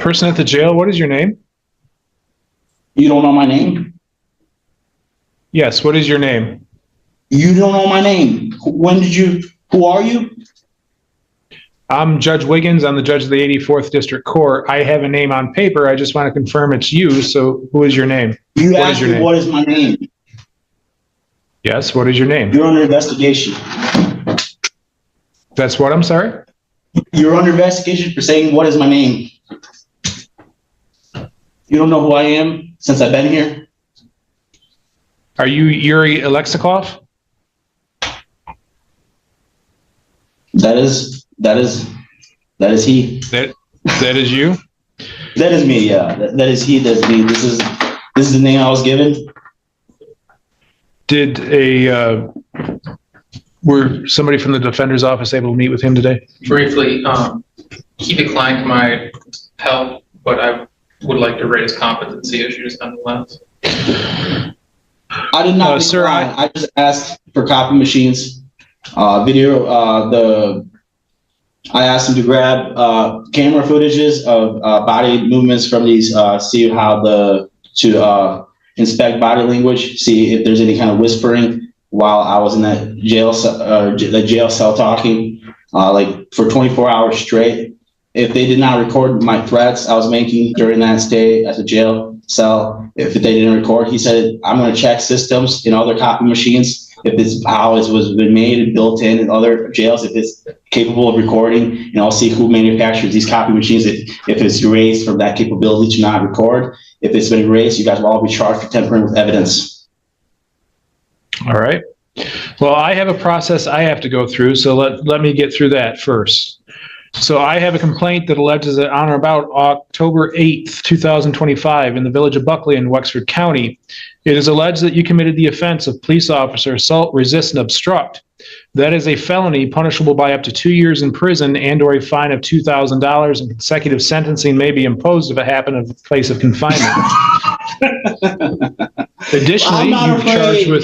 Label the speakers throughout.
Speaker 1: Person at the jail, what is your name?
Speaker 2: You don't know my name?
Speaker 1: Yes, what is your name?
Speaker 2: You don't know my name. Who are you?
Speaker 1: I'm Judge Wiggins. I'm the judge of the 84th District Court. I have a name on paper. I just want to confirm it's you. So who is your name?
Speaker 2: You asked me what is my name.
Speaker 1: Yes, what is your name?
Speaker 2: You're under investigation.
Speaker 1: That's what, I'm sorry?
Speaker 2: You're under investigation for saying what is my name. You don't know who I am since I've been here?
Speaker 1: Are you Yuri Alexikov?
Speaker 2: That is he.
Speaker 1: That is you?
Speaker 2: That is me, yeah. That is he, that's me. This is the name I was given.
Speaker 1: Were somebody from the defender's office able to meet with him today?
Speaker 3: Briefly, he declined my help, but I would like to raise competency issues nonetheless.
Speaker 2: I did not
Speaker 1: sir,
Speaker 2: I just asked for copy machines, I asked him to grab camera footages of body movements from these, see how to inspect body language, see if there's any kind of whispering while I was in that jail cell talking, like for 24 hours straight. If they did not record my threats I was making during that stay at the jail cell, if they didn't record, he said, I'm going to check systems in other copy machines, if it's how it was been made and built in other jails, if it's capable of recording, and I'll see who manufactures these copy machines, if it's erased from that capability to not record. If it's been erased, you guys will all be charged for tampering with evidence.
Speaker 1: All right. Well, I have a process I have to go through, so let me get through that first. So I have a complaint that alleges that on or about October 8th, 2025, in the village of Buckley in Wexford County, it is alleged that you committed the offense of police officer assault, resist, and obstruct. That is a felony punishable by up to 2 years in prison and/or a fine of $2,000, and consecutive sentencing may be imposed if it happened in a place of confinement. Additionally, you're charged with...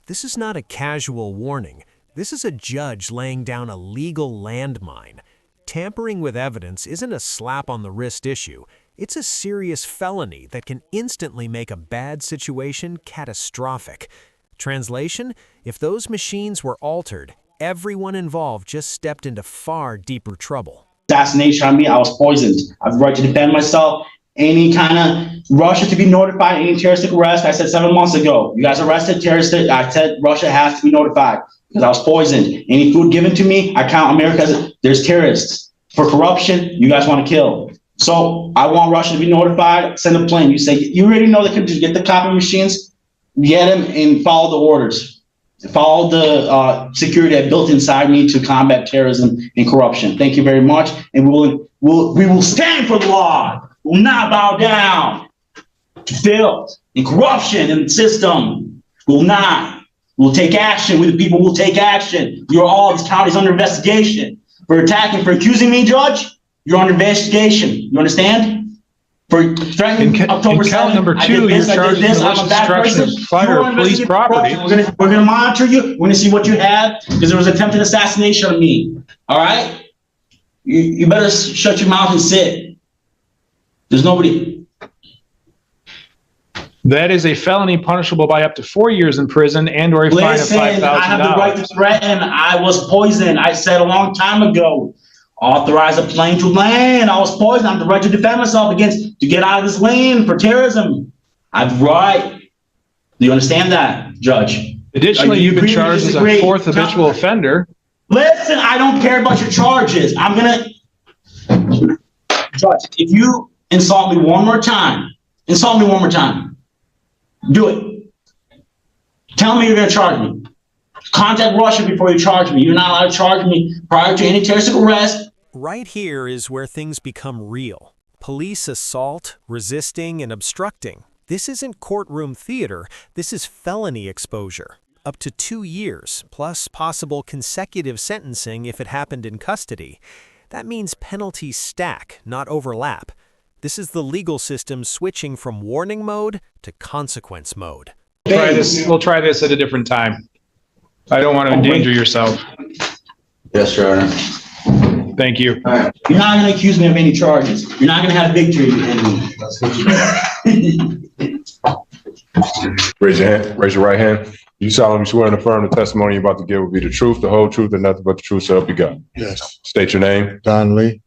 Speaker 4: This is not a casual warning. This is a judge laying down a legal landmine. Tampering with evidence isn't a slap on the wrist issue. It's a serious felony that can instantly make a bad situation catastrophic. Translation: if those machines were altered, everyone involved just stepped into far deeper trouble.
Speaker 2: Assassination on me, I was poisoned. I have the right to defend myself. Any kind of Russia to be notified, any terroristic arrest, I said 7 months ago. You guys arrested terrorists, I said Russia has to be notified because I was poisoned. Any food given to me, I count America as there's terrorists. For corruption, you guys want to kill. So I want Russia to be notified, send a plane. You say, you already know they can just get the copy machines, get them and follow the orders. Follow the security I built inside me to combat terrorism and corruption. Thank you very much. And we will stand for the law. Will not bow down to filth and corruption in the system. Will not. We'll take action. We the people will take action. You're all, this county's under investigation for attacking, for accusing me, Judge. You're under investigation. You understand? For threatening October 7th.
Speaker 1: Count number 2, you're charged with malicious destruction of fire or police property.
Speaker 2: We're gonna monitor you. We're gonna see what you have because there was attempted assassination on me. All right? You better shut your mouth and sit. There's nobody.
Speaker 1: That is a felony punishable by up to 4 years in prison and/or a fine of $5,000.
Speaker 2: I have the right to threaten. I was poisoned. I said a long time ago, authorize a plane to land. I was poisoned. I have the right to defend myself to get out of this lane for terrorism. I have the right. Do you understand that, Judge?
Speaker 1: Additionally, you've been charged as a fourth habitual offender.
Speaker 2: Listen, I don't care about your charges. I'm gonna, Judge, if you insult me one more time, do it. Tell me you're going to charge me. Contact Russia before you charge me. You're not allowed to charge me prior to any terrorist arrest.
Speaker 4: Right here is where things become real. Police assault, resisting, and obstructing. This isn't courtroom theater. This is felony exposure. Up to 2 years, plus possible consecutive sentencing if it happened in custody. That means penalties stack, not overlap. This is the legal system switching from warning mode to consequence mode.
Speaker 1: We'll try this at a different time. I don't want to endanger yourself.
Speaker 2: Yes, Your Honor.
Speaker 1: Thank you.
Speaker 2: All right. You're not going to accuse me of any charges. You're not going to have victory in me. That's what
Speaker 5: Raise your hand. Raise your right hand. You solemnly swear and affirm the testimony you're about to give will be the truth, the whole truth, and nothing but the truth, so help you God.
Speaker 6: Yes.
Speaker 5: State your name.
Speaker 6: Don Lee.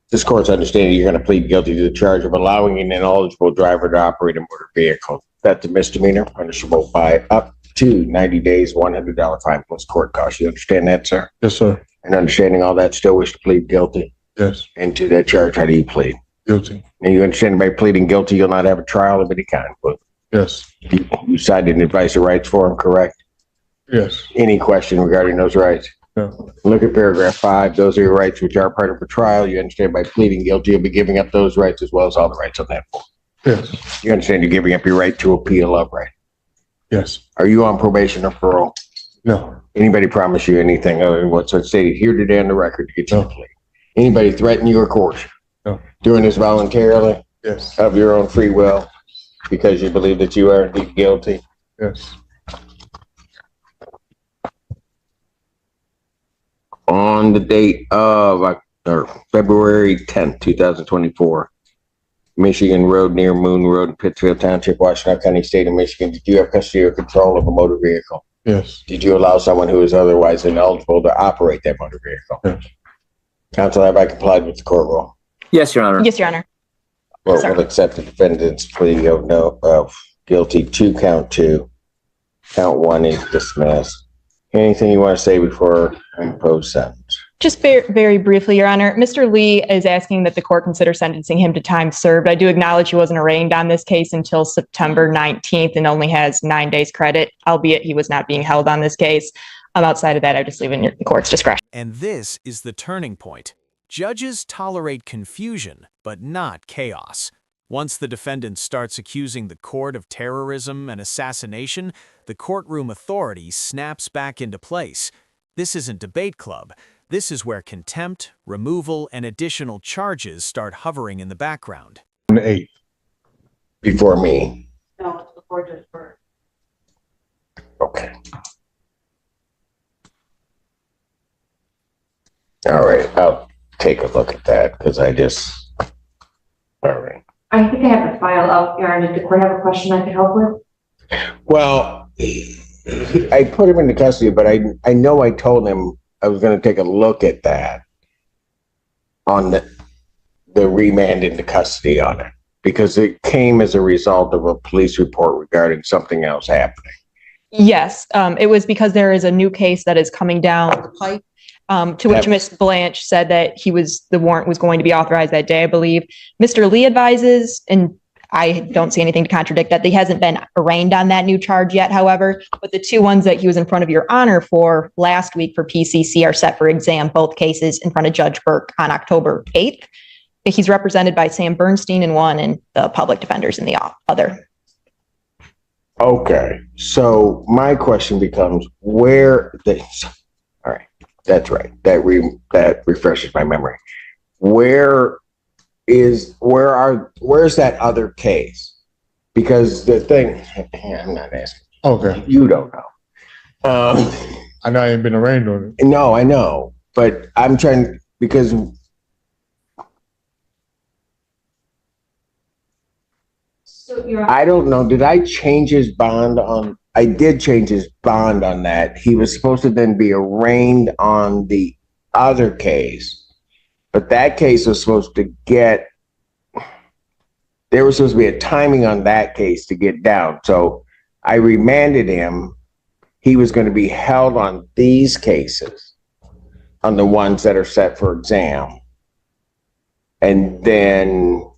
Speaker 7: This court's understanding you're going to plead guilty to the charge of allowing an ineligible driver to operate a motor vehicle. That's a misdemeanor, punishable by up to 90 days, $100 fine plus court costs. You understand that, sir?
Speaker 6: Yes, sir.
Speaker 7: And understanding all that, still wish to plead guilty?
Speaker 6: Yes.
Speaker 7: And to that charge, how do you plead?
Speaker 6: Guilty.
Speaker 7: And you understand by pleading guilty, you'll not have a trial of any kind, but
Speaker 6: Yes.
Speaker 7: you cited an advice of rights form, correct?
Speaker 6: Yes.
Speaker 7: Any question regarding those rights?
Speaker 6: No.
Speaker 7: Look at paragraph 5. Those are your rights which are part of a trial. You understand by pleading guilty, you'll be giving up those rights as well as all the rights on that form.
Speaker 6: Yes.
Speaker 7: You understand you're giving up your right to appeal of right?
Speaker 6: Yes.
Speaker 7: Are you on probation or parole?
Speaker 6: No.
Speaker 7: Anybody promise you anything other than what's stated here today on the record to get you to
Speaker 6: No.
Speaker 7: plea? Anybody threaten you or coerce you?
Speaker 6: No.
Speaker 7: Doing this voluntarily
Speaker 6: Yes.
Speaker 7: of your own free will because you believe that you are indeed guilty?
Speaker 6: Yes.
Speaker 7: On the date of February 10th, 2024, Michigan Road near Moon Road in Pittsfield Township, Washington County, State of Michigan, did you have custody or control of a motor vehicle?
Speaker 6: Yes.
Speaker 7: Did you allow someone who is otherwise ineligible to operate that motor vehicle?
Speaker 6: Yes.
Speaker 7: Counsel, have I complied with the court rule?
Speaker 8: Yes, Your Honor.
Speaker 9: Yes, Your Honor.
Speaker 7: Court
Speaker 9: Sorry.
Speaker 7: will accept the defendant's plea of guilty to count 2. Count 1 is dismissed. Anything you want to say before I impose sentence?
Speaker 9: Just very briefly, Your Honor, Mr. Lee is asking that the court consider sentencing him to time served. I do acknowledge he wasn't arraigned on this case until September 19th and only has 9 days credit, albeit he was not being held on this case. Outside of that, I just leave it in the court's discretion.
Speaker 4: And this is the turning point. Judges tolerate confusion, but not chaos. Once the defendant starts accusing the court of terrorism and assassination, the courtroom authority snaps back into place. This isn't debate club. This is where contempt, removal, and additional charges start hovering in the background.
Speaker 6: On the 8th.
Speaker 7: Before me?
Speaker 9: No, it's before Judge Burke.
Speaker 7: Okay. All right, I'll take a look at that because all right.
Speaker 10: I think I have the file up, Aaron. Did the court have a question I could help with?
Speaker 7: Well, I put him into custody, but I know I told him I was going to take a look at that on the remand into custody on it because it came as a result of a police report regarding something else happening.
Speaker 9: Yes, it was because there is a new case that is coming down the pipe, to which Ms. Blanche said that the warrant was going to be authorized that day, I believe. Mr. Lee advises, and I don't see anything to contradict that, he hasn't been arraigned on that new charge yet, however, but the 2 ones that he was in front of your honor for last week for PCC are set for exam, both cases in front of Judge Burke on October 8th. He's represented by Sam Bernstein in one and the public defenders in the other.
Speaker 7: Okay, so my question becomes all right, that's right. That refreshes my memory. Where's that other case? Because the thing, I'm not asking.
Speaker 6: Okay.
Speaker 7: You don't know.
Speaker 6: I know I ain't been arraigned on it.
Speaker 7: No, I know, but I'm trying because
Speaker 10: So you're
Speaker 7: I don't know. Did I change his bond on? I did change his bond on that. He was supposed to then be arraigned on the other case, but that case was supposed to get. There was supposed to be a timing on that case to get down. So I remanded him. He was going to be held on these cases, on the ones that are set for exam. And then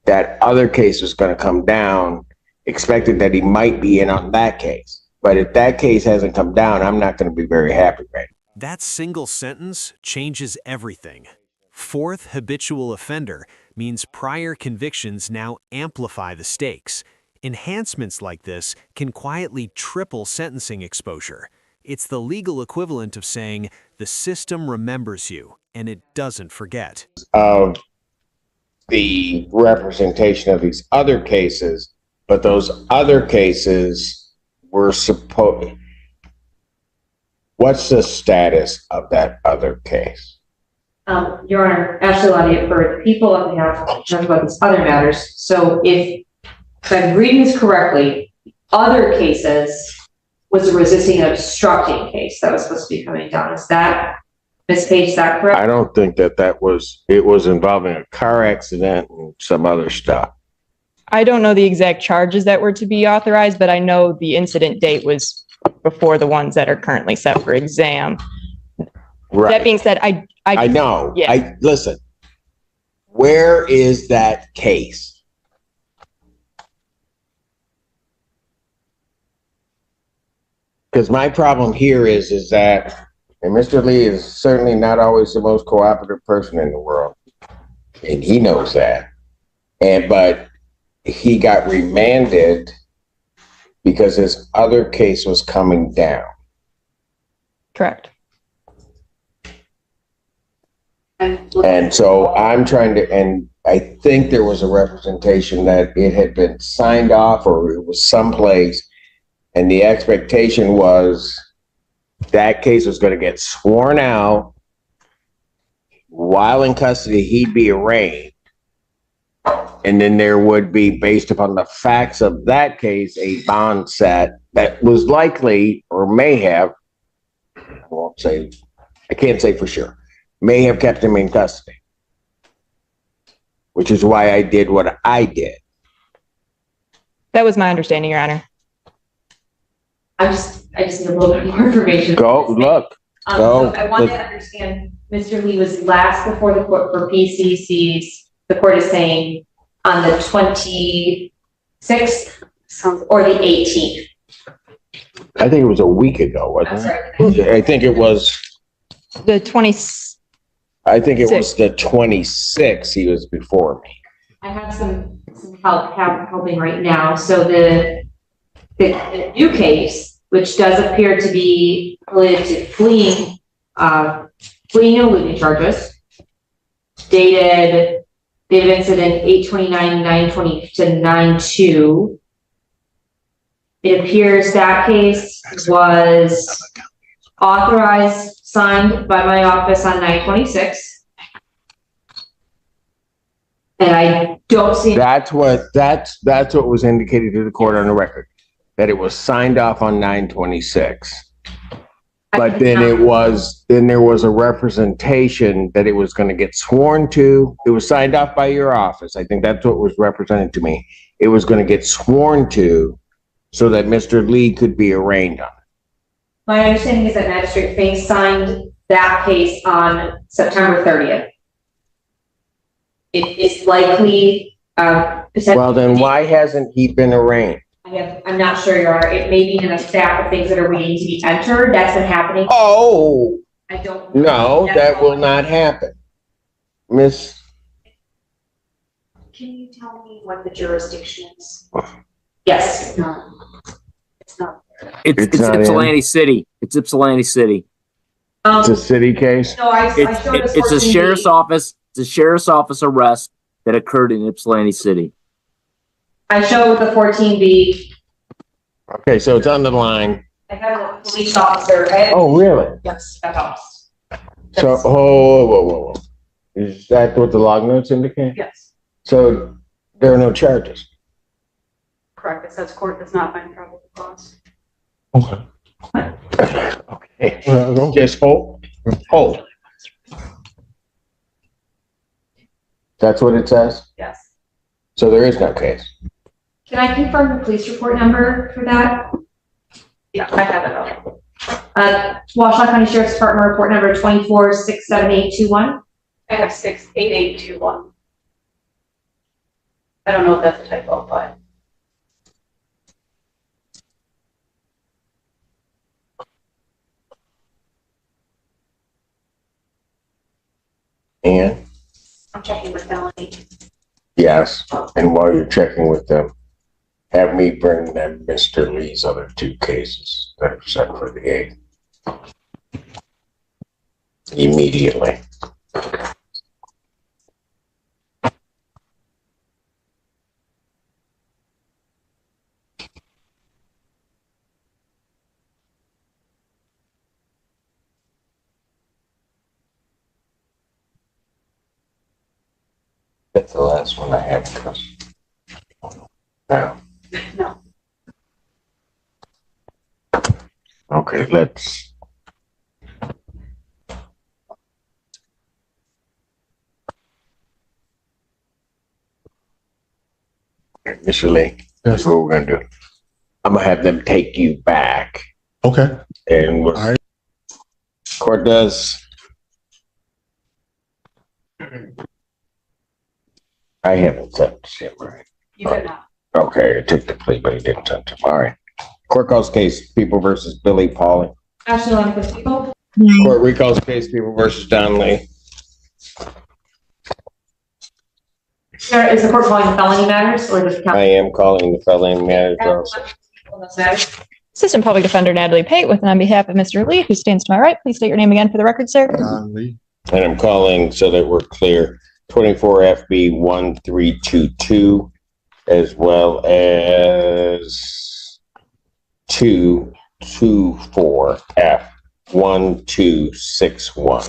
Speaker 7: that other case was going to come down, expected that he might be in on that case. But if that case hasn't come down, I'm not going to be very happy right now.
Speaker 4: That single sentence changes everything. Fourth habitual offender means prior convictions now amplify the stakes. Enhancements like this can quietly triple sentencing exposure. It's the legal equivalent of saying the system remembers you and it doesn't forget.
Speaker 7: Of the representation of these other cases, but those other cases were supposed. What's the status of that other case?
Speaker 10: Your Honor, Ashley Lottie, for the people on behalf, talk about these other matters. So if I'm reading this correctly, other cases was a resisting and obstructing case that was supposed to be coming down. Is that, Ms. Page, is that correct?
Speaker 7: I don't think that was, it was involving a car accident and some other stuff.
Speaker 9: I don't know the exact charges that were to be authorized, but I know the incident date was before the ones that are currently set for exam. That
Speaker 7: Right.
Speaker 9: being said,
Speaker 7: I know.
Speaker 9: Yeah.
Speaker 7: Listen, where is that case? Because my problem here is that, and Mr. Lee is certainly not always the most cooperative person in the world, and he knows that. But he got remanded because his other case was coming down.
Speaker 9: Correct.
Speaker 7: And so I'm trying to, and I think there was a representation that it had been signed off or it was someplace, and the expectation was that case was going to get sworn out. While in custody, he'd be arraigned. And then there would be, based upon the facts of that case, a bond set that was likely or may have, I won't say, I can't say for sure, may have kept him in custody, which is why I did what I did.
Speaker 9: That was my understanding, Your Honor.
Speaker 10: I just need a little bit more information.
Speaker 7: Go, look.
Speaker 10: So I want to understand, Mr. Lee was last before the court for PCCs. The court is saying on the 26th or the 18th.
Speaker 7: I think it was a week ago, wasn't it? I think it was.
Speaker 9: The 20.
Speaker 7: I think it was the 26th. He was before me.
Speaker 10: I have some help helping right now. So the new case, which does appear to be related to fleeing and eluding charges, dated incident 8/29/9/20 to 9/2. It appears that case was authorized, signed by my office on 9/26. And I don't see.
Speaker 7: That's what was indicated to the court on the record, that it was signed off on 9/26. But then there was a representation that it was going to get sworn to. It was signed off by your office. I think that's what was represented to me. It was going to get sworn to so that Mr. Lee could be arraigned on it.
Speaker 10: My understanding is that Magistrate Fink signed that case on September 30th. It is likely,
Speaker 7: well, then why hasn't he been arraigned?
Speaker 10: I'm not sure, Your Honor. It may be in a stack of things that are waiting to be entered. That's been happening.
Speaker 7: Oh,
Speaker 10: I don't.
Speaker 7: no, that will not happen. Miss.
Speaker 10: Can you tell me what the jurisdiction is? Yes. It's not.
Speaker 8: It's
Speaker 7: not
Speaker 8: Ypsilanti City. It's Ypsilanti City.
Speaker 7: It's a city case?
Speaker 10: No, I showed us.
Speaker 8: It's a sheriff's office. It's a sheriff's office arrest that occurred in Ypsilanti City.
Speaker 10: I show with the 14B.
Speaker 7: Okay, so it's on the line.
Speaker 10: I have a police officer.
Speaker 7: Oh, really?
Speaker 10: Yes, that helps.
Speaker 7: So, whoa. Is that what the log notes indicate?
Speaker 10: Yes,
Speaker 7: So there are no charges?
Speaker 10: correct. It says court does not find probable cause.
Speaker 6: Okay.
Speaker 7: Okay. Just hold. That's what it says?
Speaker 10: Yes.
Speaker 7: So there is no case?
Speaker 10: Can I confirm the police report number for that? Yeah, I have it all. Washtenaw County Sheriff's Department report number 24-67821. I have 68821. I don't know if that's a typo, but.
Speaker 7: And?
Speaker 10: I'm checking with Melanie.
Speaker 7: Yes, and while you're checking with them, have me bring them Mr. Lee's other two cases that are set for the 8th. Immediately. That's the last one I had. No.
Speaker 10: No.
Speaker 7: Okay, let's. Mr. Lee, that's what we're gonna do. I'm gonna have them take you back
Speaker 6: Okay.
Speaker 7: and what
Speaker 6: All right.
Speaker 7: court does. I haven't sentenced him, right?
Speaker 10: You did not.
Speaker 7: Okay, I took the plea, but he didn't sentence him. All right. Court calls case People versus Billy Pauly.
Speaker 10: Ashley Lonnie for the people.
Speaker 7: Court recalls case People versus Don Lee.
Speaker 10: Sarah, is the court calling the felony matters or just?
Speaker 7: I am calling the felony matters also.
Speaker 9: Assistant Public Defender Natalie Pate with and on behalf of Mr. Lee, who stands to my right. Please state your name again for the record, sir.
Speaker 6: Don Lee.
Speaker 7: And I'm calling so that we're clear, 24 FB 1322, as well as 224 F 1261.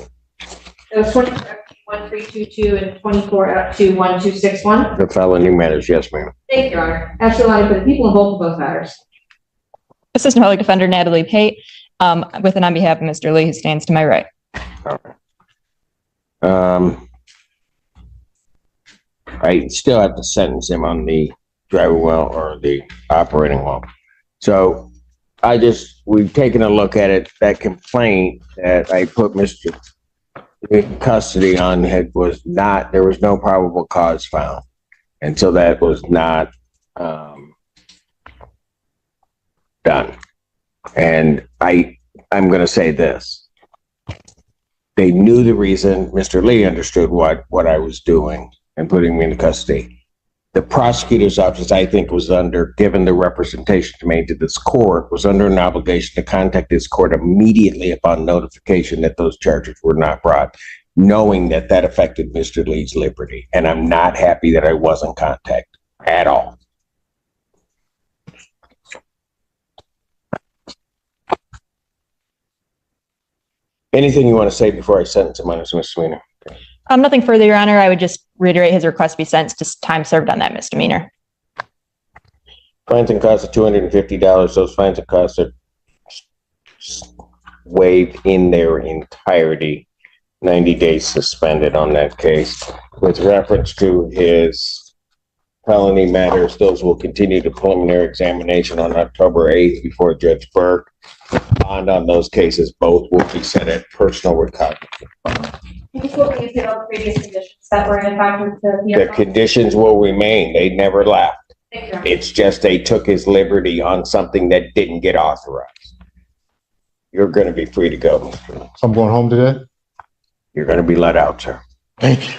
Speaker 10: It was 1322 and 24 up to 1261.
Speaker 7: The felony matters, yes, ma'am.
Speaker 10: Thank you, Your Honor. Ashley Lonnie for the people in both of those matters.
Speaker 9: Assistant Public Defender Natalie Pate with and on behalf of Mr. Lee, who stands to my right.
Speaker 7: I still have to sentence him on the driving well or the operating well. So we've taken a look at it. That complaint that I put Mr. in custody on there was no probable cause found. And so that was not done. And I'm going to say this. They knew the reason. Mr. Lee understood what I was doing and putting me in custody. The prosecutor's office, I think, given the representation made to this court, was under an obligation to contact this court immediately upon notification that those charges were not brought, knowing that affected Mr. Lee's liberty. And I'm not happy that I wasn't contacted at all. Anything you want to say before I sentence him on his misdemeanor?
Speaker 9: Nothing further, Your Honor. I would just reiterate his request be sentenced to time served on that misdemeanor.
Speaker 7: Fines and costs of $250. Those fines and costs are waived in their entirety. 90 days suspended on that case. With reference to his felony matters, those will continue to preliminary examination on October 8th before Judge Burke. Bond on those cases, both will be set at personal recovery. The conditions will remain. They never left. It's just they took his liberty on something that didn't get authorized. You're going to be free to go.
Speaker 6: I'm going home today.
Speaker 7: You're going to be let out, sir.
Speaker 6: Thank you.